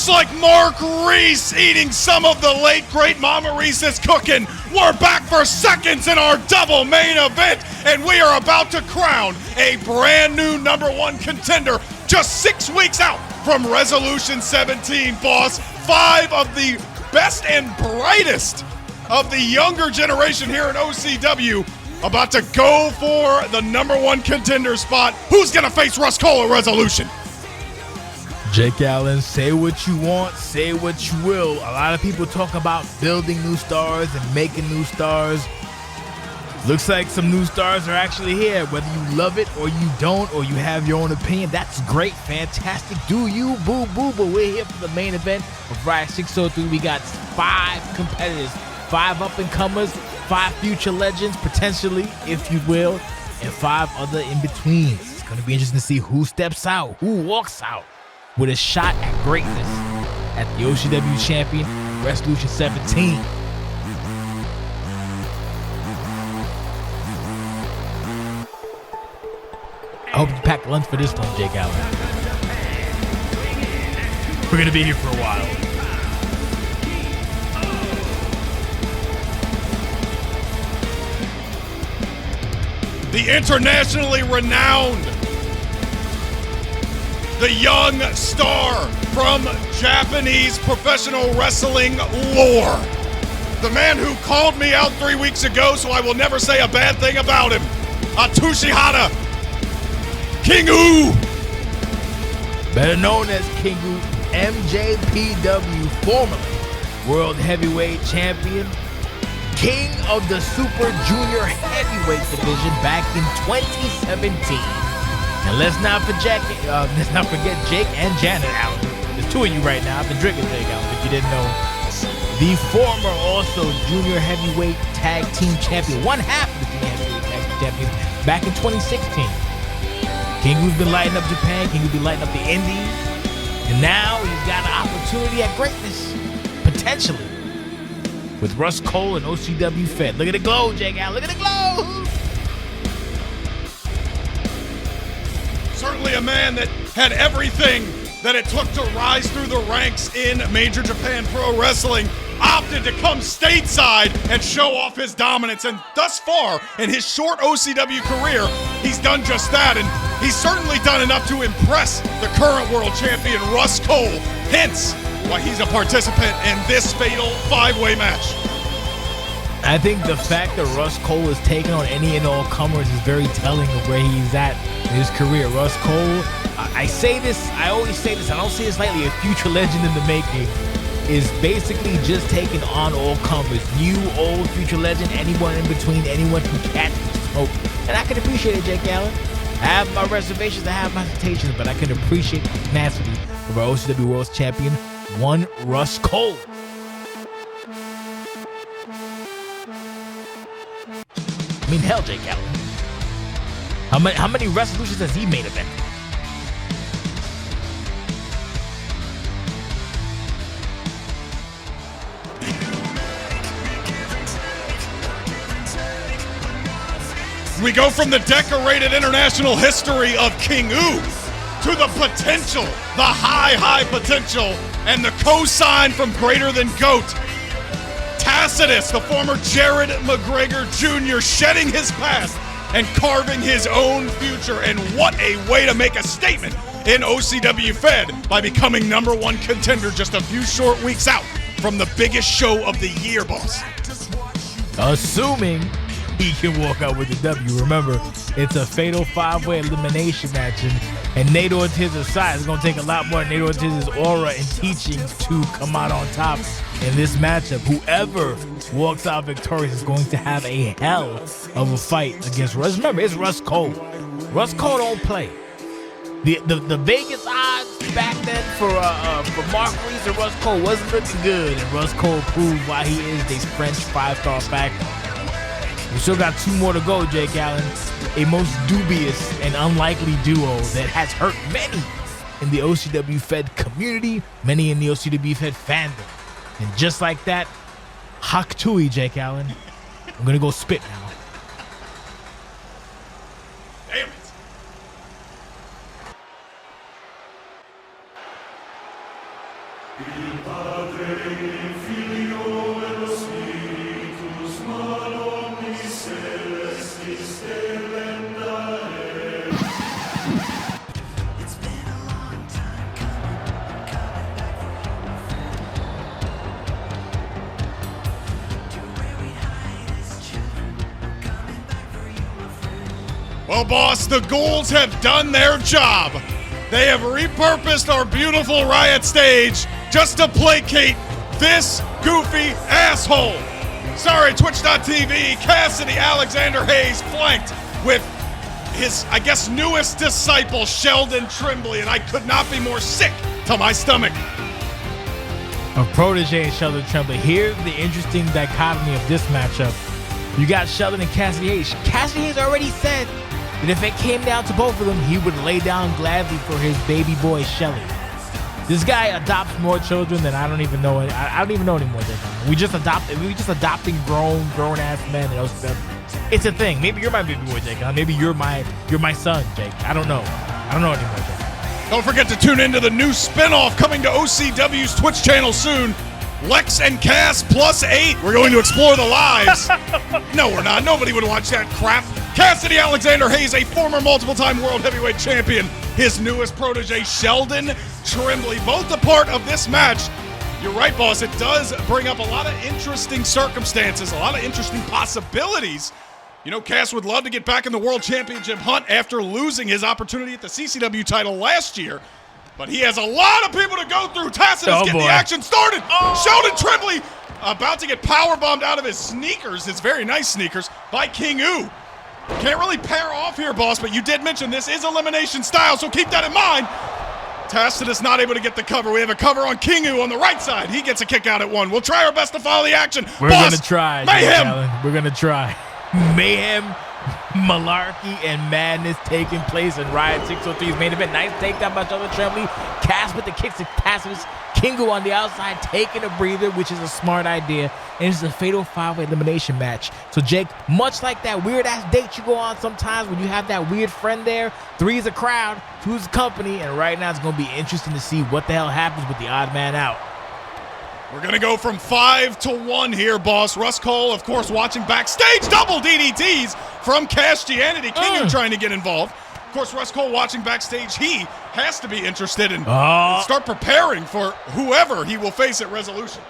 like Mark Reese eating some of the late great Mama Reese's cooking. We're back for seconds in our double main event, and we are about to crown a brand new #1 contender just 6 weeks out from Resolution 17, boss. 5 of the best and brightest of the younger generation here in OCW about to go for the #1 contender spot. Who's gonna face Russ Cole at Resolution? Jake Allen, say what you want, say what you will. A lot of people talk about building new stars and making new stars. Looks like some new stars are actually here. Whether you love it or you don't, or you have your own opinion, that's great, fantastic. Do you, boo boo? But we're here for the main event of Riot 603. We got 5 competitors, 5 up-and-comers, 5 future legends, potentially, if you will, and 5 other in-betweens. It's going to be interesting to see who steps out, who walks out with a shot at greatness at the OCW champion, Resolution 17. I hope you packed lunch for this one, Jake Allen. We're going to be here for a while. The internationally renowned, the young star from Japanese professional wrestling lore. The man who called me out 3 weeks ago, so I will never say a bad thing about him. Atsushihara KINGU. Better known as KINGU, MJPW, formerly World Heavyweight Champion, King of the Super Junior Heavyweight Division back in 2017. And let's not forget Jake and Janet Allen. There's 2 of you right now. I've been drinking, Jake Allen, if you didn't know. The former also Junior Heavyweight Tag Team Champion, one half of the Junior Heavyweight Tag Team Champion back in 2016. KINGU's been lighting up Japan, KINGU's been lighting up the Indies, and now he's got an opportunity at greatness, potentially, with Russ Cole and OCWFED. Look at the glow, Jake Allen, look at the glow! Certainly a man that had everything that it took to rise through the ranks in Major Japan Pro Wrestling, opted to come stateside and show off his dominance. And thus far, in his short OCW career, he's done just that. And he's certainly done enough to impress the current world champion, Russ Cole. Hence, why he's a participant in this Fatal 5-Way match. I think the fact that Russ Cole is taking on any and all comers is very telling of where he's at in his career. Russ Cole, I say this, I always say this, I don't say this lightly, a future legend in the making, is basically just taking on all comers. New, old, future legend, anyone in between, anyone who catch the smoke. And I can appreciate it, Jake Allen. I have my reservations, I have my hesitations, but I can appreciate the tenacity of our OCW World Champion, one Russ Cole. I mean, hell, Jake Allen. How many resolutions has he made event? We go from the decorated international history of KINGU to the potential, the high potential, and the cosign from Greater Than GOAT. TACITUS, the former Jared McGregor Jr., shedding his past and carving his own future. And what a way to make a statement in OCWFED by becoming #1 contender just a few short weeks out from the biggest show of the year, boss. Assuming he can walk out with the W. Remember, it's a Fatal 5-Way Elimination match, and Nate Ortiz's side is going to take a lot more than Nate Ortiz's aura and teachings to come out on top in this matchup. Whoever walks out victorious is going to have a hell of a fight against Russ. Remember, it's Russ Cole. Russ Cole don't play. The Vegas odds back then for Mark Reese and Russ Cole wasn't looking good, and Russ Cole proved why he is the French 5-star factor. We still got 2 more to go, Jake Allen. A most dubious and unlikely duo that has hurt many in the OCWFED community, many in the OCWFED fandom. And just like that, Haktui, Jake Allen. I'm gonna go spit now. Damn it. Well, boss, the ghouls have done their job. They have repurposed our beautiful Riot stage just to placate this goofy asshole. Sorry, Twitch.tv, Kassidy Alexander Hayes flanked with his, I guess, newest disciple, Sheldon Tremblay, and I could not be more sick to my stomach. A protege in Sheldon Tremblay. Here's the interesting dichotomy of this matchup. You got Sheldon and Kassidy Hayes. Kassidy Hayes already said that if it came down to both of them, he would lay down gladly for his baby boy, Shelly. This guy adopts more children than I don't even know. I don't even know anymore. We just adopting grown ass men. It's a thing. Maybe you're my baby boy, Jake. Maybe you're my son, Jake. I don't know. I don't know anymore, Jake. Don't forget to tune into the new spinoff coming to OCW's Twitch channel soon. Lex and Cass +8. We're going to explore the lives. No, we're not. Nobody would watch that crap. Kassidy Alexander Hayes, a former multiple-time World Heavyweight Champion. His newest protege, Sheldon Tremblay. Both a part of this match. You're right, boss. It does bring up a lot of interesting circumstances, a lot of interesting possibilities. You know, Cass would love to get back in the World Championship hunt after losing his opportunity at the CCW title last year. But he has a lot of people to go through. TACITUS getting the action started. Sheldon Tremblay about to get powerbombed out of his sneakers, his very nice sneakers, by KINGU. Can't really pair off here, boss, but you did mention this is elimination style, so keep that in mind. TACITUS not able to get the cover. We have a cover on KINGU on the right side. He gets a kick out at one. We'll try our best to follow the action. We're going to try. Mayhem. We're going to try. Mayhem, malarkey, and madness taking place in Riot 603's main event. Nice takedown by Sheldon Tremblay. Cass with the kicks to TACITUS. KINGU on the outside taking a breather, which is a smart idea. And it's a fatal five-way elimination match. So, Jake, much like that weird-ass date you go on sometimes when you have that weird friend there, 3 is a crowd, 2 is company, and right now it's going to be interesting to see what the hell happens with the odd man out. We're going to go from 5-1 here, boss. Russ Cole, of course, watching backstage. Double DDTs from Christianity. KINGU trying to get involved. Of course, Russ Cole watching backstage. He has to be interested in start preparing for whoever he will face at Resolution.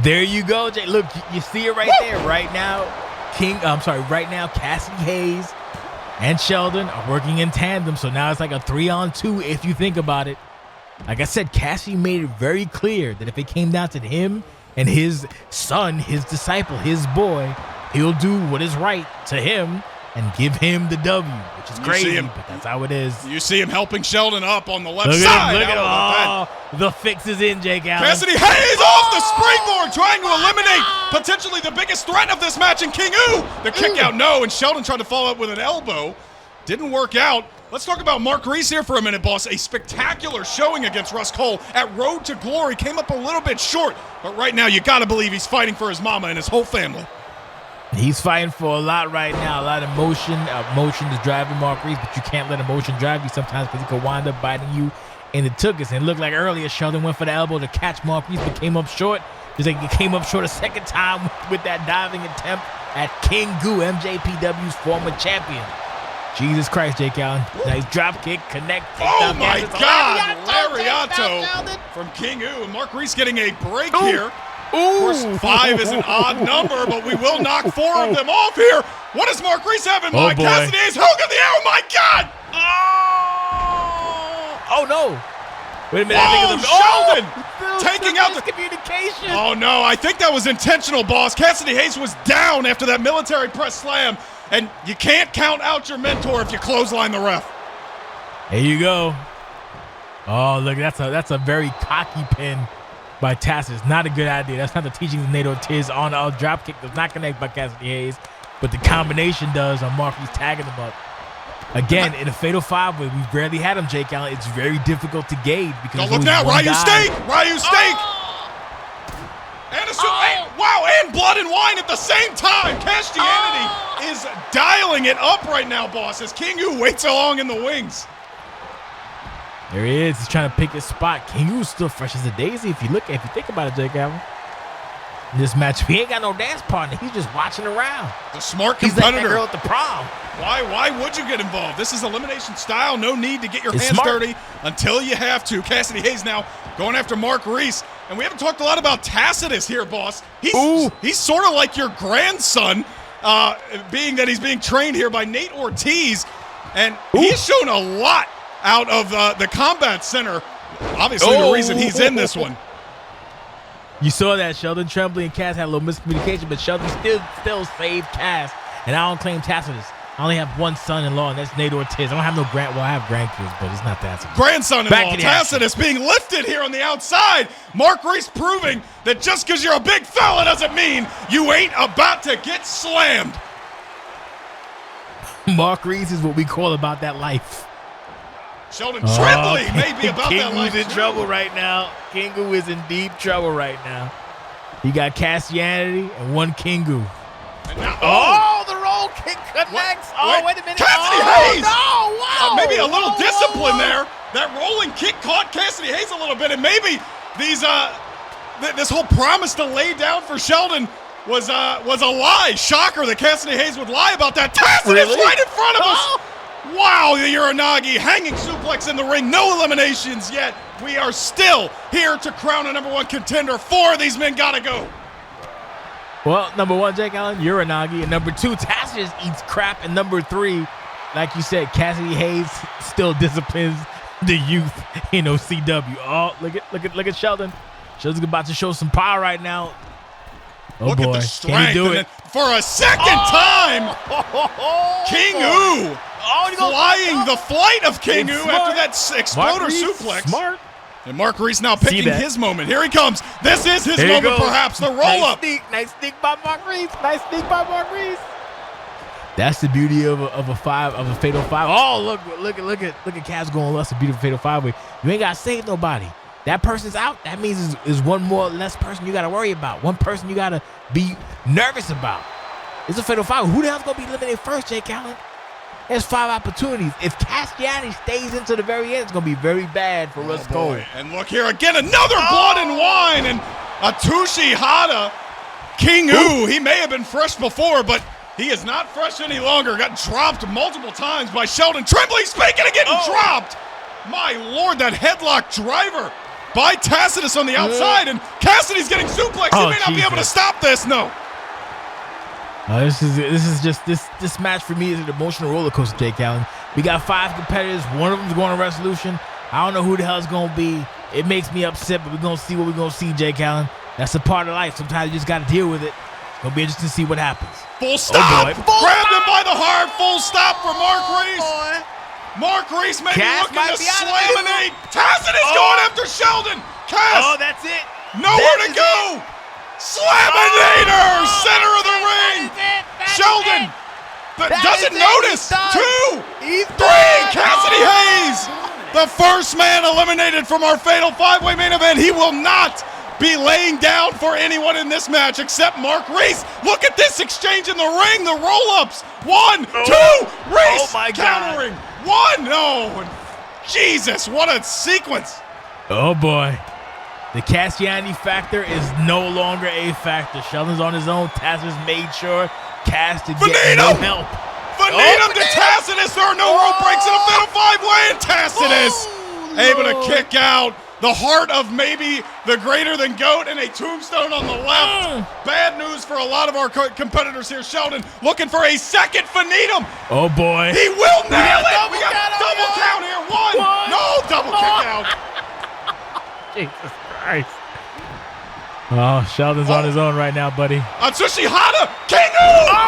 There you go, Jay. Look, you see it right there. Right now, right now, Kassidy Hayes and Sheldon are working in tandem. So now it's like a 3-on-2 if you think about it. Like I said, Kassidy made it very clear that if it came down to him and his son, his disciple, his boy, he'll do what is right to him and give him the W, which is crazy, but that's how it is. You see him helping Sheldon up on the left side. Look at him. The fix is in, Jake Allen. Kassidy Hayes off the springboard, trying to eliminate potentially the biggest threat of this match in KINGU. The kick out, no, and Sheldon tried to follow up with an elbow. Didn't work out. Let's talk about Mark Reese here for a minute, boss. A spectacular showing against Russ Cole at Road to Glory. Came up a little bit short, but right now you got to believe he's fighting for his mama and his whole family. He's fighting for a lot right now. A lot of emotion. Emotion is driving Mark Reese, but you can't let emotion drive you sometimes because he could wind up biting you in the tuchus. And it looked like earlier Sheldon went for the elbow to catch Mark Reese, but came up short. Just like he came up short a second time with that diving attempt at KINGU, MJPW's former champion. Jesus Christ, Jake Allen. Nice drop kick, connect. Oh my God, Lariato from KINGU. And Mark Reese getting a break here. Of course, 5 is an odd number, but we will knock 4 of them off here. What does Mark Reese have in mind? Kassidy Hayes, hook in the air, oh my God! Oh no. Wait a minute. Sheldon taking out the communication. Oh no, I think that was intentional, boss. Kassidy Hayes was down after that military press slam. And you can't count out your mentor if you clothesline the ref. There you go. Oh, look, that's a very cocky pin by TACITUS. Not a good idea. That's not the teachings of Nate Ortiz on a drop kick. Does not connect by Kassidy Hayes, but the combination does on Marquis tagging him up. Again, in a fatal 5-way, we've rarely had him, Jake Allen. It's very difficult to gauge because don't look now, Ryu Steak! Wow, and blood and wine at the same time. Christianity is dialing it up right now, boss, as KINGU waits along in the wings. There he is. He's trying to pick his spot. KINGU's still fresh as a daisy if you think about it, Jake Allen. In this match, he ain't got no dance partner. He's just watching around. The smart competitor. He's like that girl at the prom. Why would you get involved? This is elimination style. No need to get your hands dirty until you have to. Kassidy Hayes now going after Mark Reese. And we haven't talked a lot about TACITUS here, boss. He's sort of like your grandson. being that he's being trained here by Nate Ortiz, and he's shown a lot out of the Combat Center. Obviously, the reason he's in this one. You saw that Sheldon Tremblay and Cass had a little miscommunication, but Sheldon still saved Cass. And I don't claim TACITUS. I only have one son-in-law, and that's Nate Ortiz. I don't have no well, I have grandkids, but it's not TACITUS. Grandson-in-law TACITUS being lifted here on the outside. Mark Reese proving that just because you're a big fella doesn't mean you ain't about to get slammed. Mark Reese is what we call about that life. Sheldon Tremblay may be about that life. KINGU's in trouble right now. KINGU is in deep trouble right now. He got Cassidy and one KINGU. And now, the roll kick connects. Wait a minute. Cassidy Hayes. No, wow. Maybe a little discipline there. That rolling kick caught Kassidy Hayes a little bit, and maybe these this whole promise to lay down for Sheldon was a lie. Shocker that Kassidy Hayes would lie about that. TACITUS right in front of us. Wow, the Uranagi hanging suplex in the ring. No eliminations yet. We are still here to crown a #1 contender. 4 of these men gotta go. Well, number 1, Jake Allen, Uranagi, and number 2, TACITUS eats crap, and number 3, like you said, Kassidy Hayes still disciplines the youth in OCW. Oh, look at Sheldon. Sheldon's about to show some power right now. Oh, look boy. at the strength. Can he do it? For a second time, KINGU flying the flight of KINGU after that exploder suplex. Smart. And Mark Reese now picking his moment. Here he comes. This is his moment, perhaps. The roll-up. Nice sneak by Mark Reese. That's the beauty of a fatal five. Oh, look at Cass going. That's a beautiful fatal five way. You ain't gotta save nobody. That person's out. That means is one more less person you gotta worry about. One person you gotta be nervous about. It's a fatal five. Who the hell's gonna be eliminated first, Jake Allen? There's 5 opportunities. If Cassidy stays into the very end, it's going to be very bad for Russ Cole. And look here again, another blood and wine. And Atsushi Hada, KINGU, he may have been fresh before, but he is not fresh any longer. Got dropped multiple times by Sheldon Tremblay. Speaking of getting dropped, my Lord, that headlock driver by TACITUS on the outside. And Cassidy's getting suplexed. He may not be able to stop this. No. This match for me is an emotional roller coaster, Jake Allen. We got 5 competitors. One of them's going to resolution. I don't know who the hell it's going to be. It makes me upset, but we're going to see what we're going to see, Jake Allen. That's a part of life. Sometimes you just got to deal with it. It's going to be interesting to see what happens. Full stop. Grabbed him by the heart. Full stop for Mark Reese. Mark Reese may be looking to slaminate. TACITUS going after Sheldon. Cass. Oh, that's it. Nowhere to go. Slaminator, center of the ring. Sheldon doesn't notice. 2, 3, Kassidy Hayes, the first man eliminated from our Fatal 5-Way main event. He will not be laying down for anyone in this match except Mark Reese. Look at this exchange in the ring, the roll-ups. 1, 2, Reese countering. 1, no. Jesus, what a sequence. Oh, boy. The Cassidy factor is no longer a factor. Sheldon's on his own. TACITUS made sure Cass to get no help. Venetum to TACITUS. There are no rope breaks in a Fatal 5-Way, and TACITUS able to kick out. The heart of maybe the greater than GOAT and a tombstone on the left. Bad news for a lot of our competitors here. Sheldon looking for a second Venetum. Oh, boy. He will nail it. We got a double count here. 1. No, double kick out. Jesus Christ. Oh, Sheldon's on his own right now, buddy. Atsushi Hada, KINGU!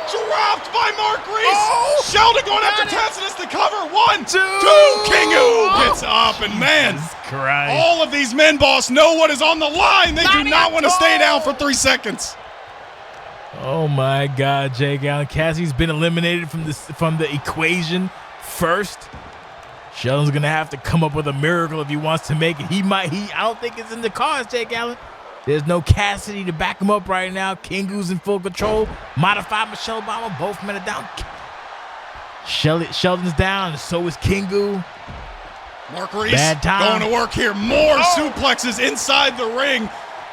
Dropped by Mark Reese. Sheldon going after TACITUS to cover. 1, 2, KINGU gets up, and man, all of these men, boss, know what is on the line. They do not want to stay down for 3 seconds. Oh my God, Jake Allen. Cassie's been eliminated from the equation first. Sheldon's gonna have to come up with a miracle if he wants to make it. I don't think it's in the cards, Jake Allen. There's no Kassidy to back him up right now. KINGU's in full control. Modified Michelle Obama, both men are down. Sheldon's down, and so is KINGU. Mark Reese going to work here. More suplexes inside the ring.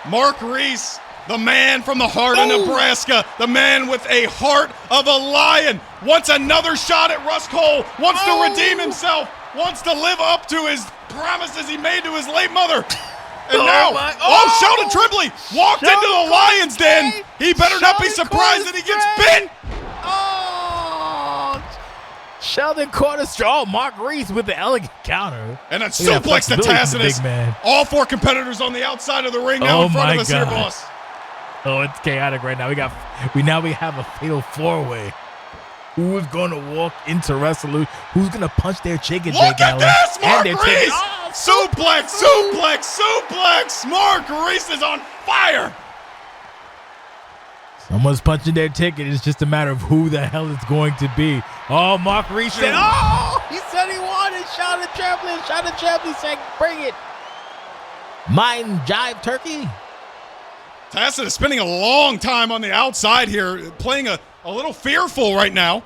Mark Reese, the man from the heart of Nebraska, the man with a heart of a lion, wants another shot at Russ Cole, wants to redeem himself, wants to live up to his promises he made to his late mother. And Sheldon Tremblay walked into the Lion's Den. He better not be surprised that he gets pinned. Oh, Sheldon caught a straw. Mark Reese with the elegant counter. And a suplex to Tacitus. All 4 competitors on the outside of the ring now in front of us here, boss. Oh, it's chaotic right now. We have a fatal 4-way. Who is going to walk into Resolution? Who's going to punch their chicken? Look at this, Mark Reese! Suplex! Mark Reese is on fire! Someone's punching their ticket. It's just a matter of who the hell it's going to be. Oh, Mark Reese said, he said he wanted Sheldon Tremblay. Sheldon Tremblay said, bring it. Mine jive turkey. Tacitus spending a long time on the outside here, playing a little fearful right now.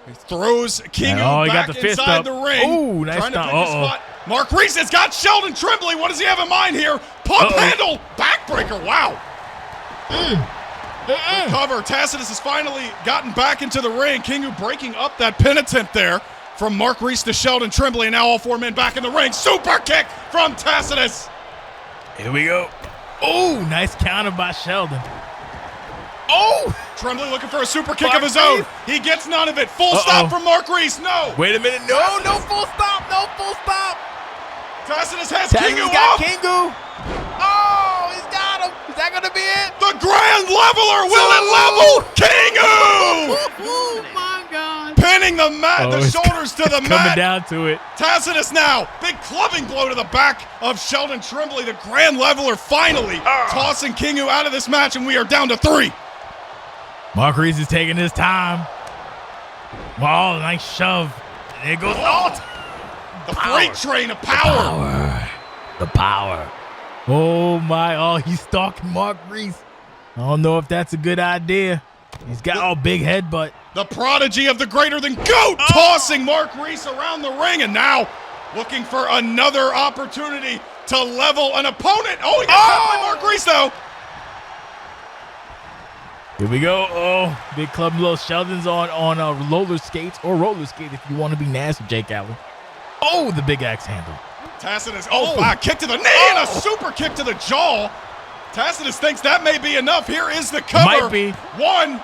He throws KINGU back inside the ring. Ooh, nice trying to pick a spot. Mark Reese has got Sheldon Tremblay. What does he have in mind here? Pump handle, backbreaker. Wow. Good cover. Tacitus has finally gotten back into the ring. KINGU breaking up that pin attempt there from Mark Reese to Sheldon Tremblay. And now all 4 men back in the ring. Super kick from Tacitus. Here we go. Oh, nice counter by Sheldon. Oh! Tremblay looking for a super kick of his own. He gets none of it. Full stop from Mark Reese. No. Wait a minute. No full stop. No full stop. Tacitus has KINGU up. KINGU. Oh, he's got him. Is that going to be it? The Grand Leveler. Will it level? KINGU. Oh, my God. Pinning the shoulders to the mat. Coming down to it. Tacitus now. Big clubbing blow to the back of Sheldon Tremblay. The Grand Leveler finally tossing KINGU out of this match, and we are down to 3. Mark Reese is taking his time. Oh, nice shove. There goes the freight train of power. The power. Oh, my. Oh, he's stalking Mark Reese. I don't know if that's a good idea. He's got big headbutt. The prodigy of the greater than GOAT tossing Mark Reese around the ring, and now looking for another opportunity to level an opponent. Oh, he got caught by Mark Reese, though. Here we go. Oh, big club blow. Sheldon's on roller skates or roller skate if you want to be nasty, Jake Allen. Oh, the big axe handle. Tacitus, kick to the knee and a super kick to the jaw. Tacitus thinks that may be enough. Here is the cover. Might be. 1,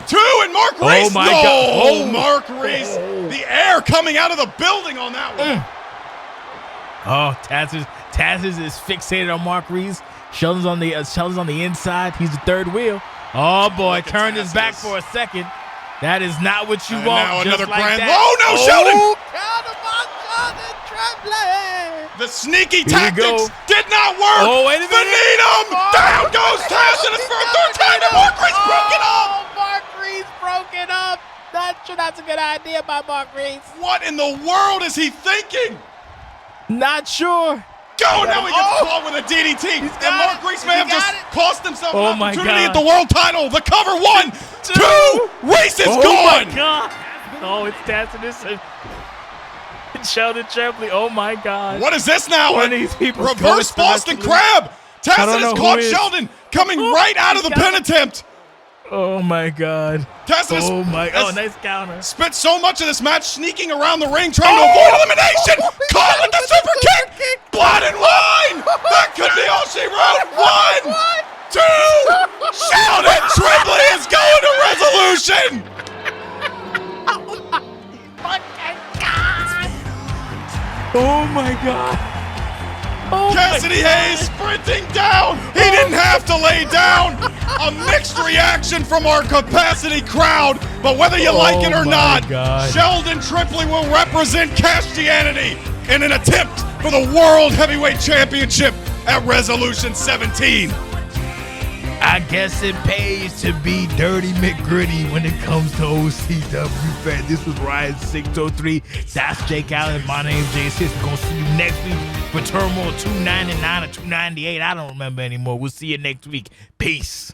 2, and Mark Reese. Oh, my God. Oh, Mark Reese. The air coming out of the building on that one. Oh, Tacitus is fixated on Mark Reese. Sheldon's on the inside. He's the third wheel. Oh, boy, turned his back for a second. That is not what you want. Now another like grand. That. Oh, no, Sheldon. Counter by Sheldon Tremblay. The sneaky tactics did not work. Oh, wait a minute. Finito. Down goes Tacitus for a 3rd time, and Mark Reese broken up. Oh, Mark Reese broken up. That's a good idea by Mark Reese. What in the world is he thinking? Not sure. Go! Now he gets caught with a DDT. And Mark Reese may have just cost himself an opportunity at the world title. The cover 1, 2. Reese is gone. Oh, my God. Oh, it's Tacitus and Sheldon Tremblay. Oh, my God. What is this now? One of these people reverse Boston Crab. Tacitus caught Sheldon coming right out of the pin attempt. Oh, my God. Tacitus. Oh, my. Oh, nice counter. Spent so much of this match sneaking around the ring trying to avoid elimination. Caught with the super kick. Blood and wine. That could be all she wrote. 1, 2. Sheldon Tremblay is going to Resolution. Oh, my God. Oh, Kassidy Hayes sprinting down. He didn't have to lay down. A mixed reaction from our capacity crowd, but whether you like it or not, Sheldon Tremblay will represent Christianity in an attempt for the World Heavyweight Championship at Resolution 17. I guess it pays to be dirty McGritty when it comes to OCWFED. This was Riot 603. That's Jake Allen. My name's Jay6. We're going to see you next week for Turmoil 299 or 298. I don't remember anymore. We'll see you next week. Peace.